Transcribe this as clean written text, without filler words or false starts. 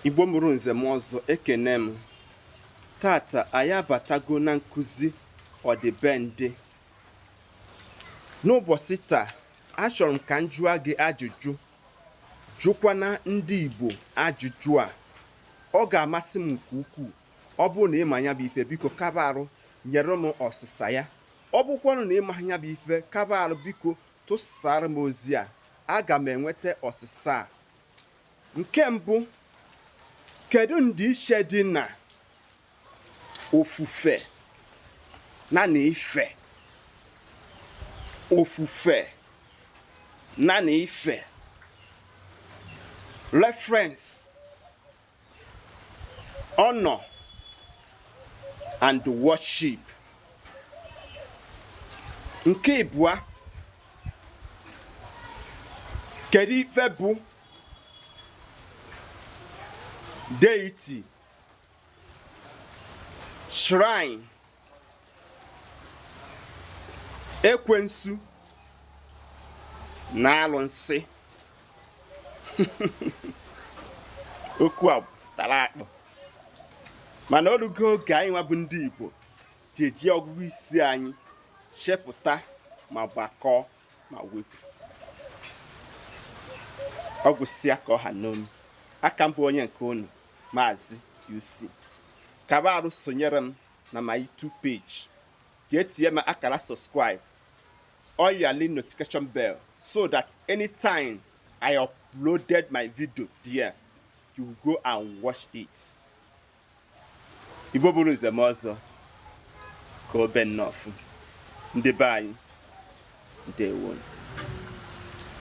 Igbo mụrụ nze m ọzọ ekene m. Tata anyị abatago na nkụzi ọdịbendị. N'ụbọchị taa, achọrọ m ka m jụọ gị ajụjụ, jụkwana ndị Igbo ajụjụ a. Ọ ga-amasị m nke ukwuu. Ọ bụrụ na ịma ya bụ ife, biko kaba arụ nyere m ọsịsa ya. Ọ bụkwanụ na ịma ya bụ ife, kaba arụ biko tụsara m ozi a. Aga m enweta ọsịsa a. Nke mbụ, kedu ndịiche dị na ofufe na ife? Ofufe na ife. Reference, honor and worship. Nke ịbụa, kedu ife bụ deity, shrine, ekwensu na alụnsị? Okwu a tara akpọ, mana orugo oge anyị nwa bụ ndị Igbo ji eji ọgụgụ isi anyị chepụta ma gbakọọ ma wepụ. Ọ gwụsịa ka ọha n'onu. Aka m bụ onye nke unu, Maazi-UC. Kaba arụ sonyere m na my YouTube page. Ga-etinye m akara subscribe, or your notification bell, so that anytime I uploaded my video there, you will go and watch it. Igbo bụrụ nze m ọzọ ka obe nnọọ. Ndị be anyị, ndewo.